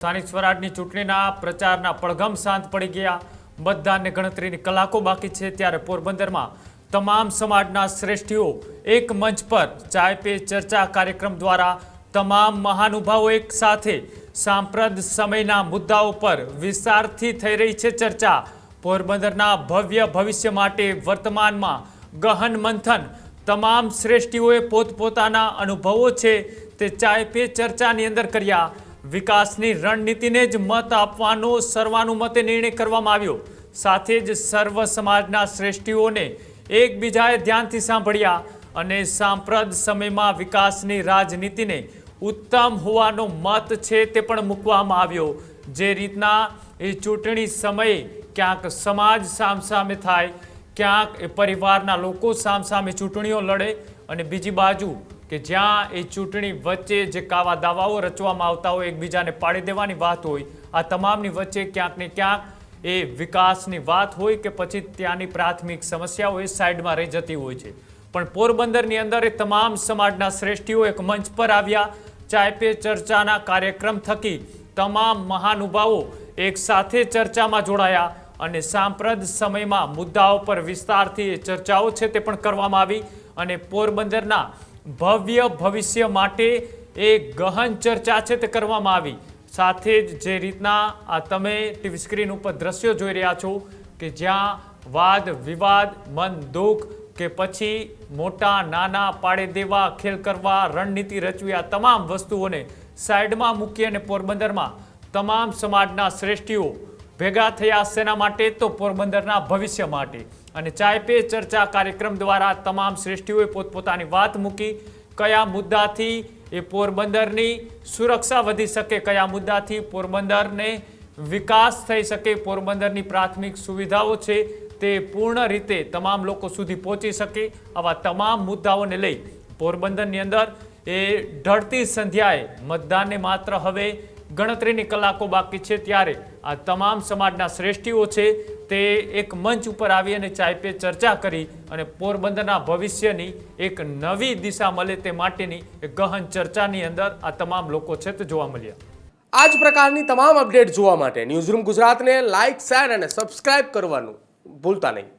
સ્થાનિક સ્વરાજની ચૂંટણીના પ્રચારના પડઘમ શાંત પડી ગયા. મતદાનની ગણતરીની કલાકો બાકી છે ત્યારે પોરબંદરમાં તમામ સમાજના શ્રેષ્ઠીઓ એક મંચ પર ચાય પે ચર્ચા કાર્યક્રમ દ્વારા તમામ મહાનુભાવો એક સાથે સાંપ્રદ સમયના મુદ્દાઓ પર વિસ્તારથી થઈ રહી છે ચર્ચા. પોરબંદરના ભવ્ય ભવિષ્ય માટે વર્તમાનમાં ગહન મંથન તમામ શ્રેષ્ઠીઓએ પોતપોતાના અનુભવો છે તે ચાય પે ચર્ચાની અંદર કર્યા. વિકાસની રણનીતિને જ મત આપવાનો સર્વાનુમતે નિર્ણય કરવામાં આવ્યો. સાથે જ સર્વ સમાજના શ્રેષ્ઠીઓને એકબીજાએ ધ્યાનથી સાંભળ્યા અને સાંપ્રદ સમયમાં વિકાસની રાજનીતિને ઉત્તમ હોવાનો મત છે તે પણ મૂકવામાં આવ્યો. જે રીતના એ ચૂંટણી સમયે ક્યાંક સમાજ સામસામે થાય, ક્યાંક એ પરિવારના લોકો સામસામે ચૂંટણીઓ લડે અને બીજી બાજુ કે જ્યાં એ ચૂંટણી વચ્ચે જે કાવા દાવાઓ રચવામાં આવતા હોય, એકબીજાને પાડી દેવાની વાત હોય, આ તમામની વચ્ચે ક્યાંક ને ક્યાંક એ વિકાસની વાત હોય કે પછી ત્યાંની પ્રાથમિક સમસ્યાઓ એ સાઈડમાં રહી જતી હોય છે. પણ પોરબંદરની અંદર એ તમામ સમાજના શ્રેષ્ઠીઓ એક મંચ પર આવ્યા. ચાય પે ચર્ચાના કાર્યક્રમ થકી તમામ મહાનુભાવો એક સાથે ચર્ચામાં જોડાયા અને સાંપ્રદ સમયમાં મુદ્દાઓ પર વિસ્તારથી ચર્ચાઓ છે તે પણ કરવામાં આવી અને પોરબંદરના ભવ્ય ભવિષ્ય માટે એક ગહન ચર્ચા છે તે કરવામાં આવી. સાથે જ જે રીતના આ તમે ટીવી સ્ક્રીન ઉપર દ્રશ્યો જોઈ રહ્યા છો કે જ્યાં વાદ વિવાદ, મન દુઃખ કે પછી મોટા નાના પાડે દેવા, ખેલ કરવા, રણનીતિ રચવી, આ તમામ વસ્તુઓને સાઈડમાં મૂકી અને પોરબંદરમાં તમામ સમાજના શ્રેષ્ઠીઓ ભેગા થયા. શેના માટે? તો પોરબંદરના ભવિષ્ય માટે. અને ચાય પે ચર્ચા કાર્યક્રમ દ્વારા તમામ શ્રેષ્ઠીઓએ પોતપોતાની વાત મૂકી. કયા મુદ્દાથી એ પોરબંદરની સુરક્ષા વધી શકે, કયા મુદ્દાથી પોરબંદરને વિકાસ થઈ શકે, પોરબંદરની પ્રાથમિક સુવિધાઓ છે તે પૂર્ણ રીતે તમામ લોકો સુધી પહોંચી શકે, આવા તમામ મુદ્દાઓને લઈ પોરબંદરની અંદર એ ઢળતી સંધ્યાએ મતદાનને માત્ર હવે ગણતરીની કલાકો બાકી છે ત્યારે આ તમામ સમાજના શ્રેષ્ઠીઓ છે તે એક મંચ ઉપર આવી અને ચાય પે ચર્ચા કરી અને પોરબંદરના ભવિષ્યની એક નવી દિશા મળે તે માટેની એક ગહન ચર્ચાની અંદર આ તમામ લોકો છે તે જોવા મળ્યા. આ જ પ્રકારની તમામ અપડેટ જોવા માટે ન્યૂઝરૂમ ગુજરાતને લાઇક, શેર અને સબસ્ક્રાઇબ કરવાનું ભૂલતા નહીં.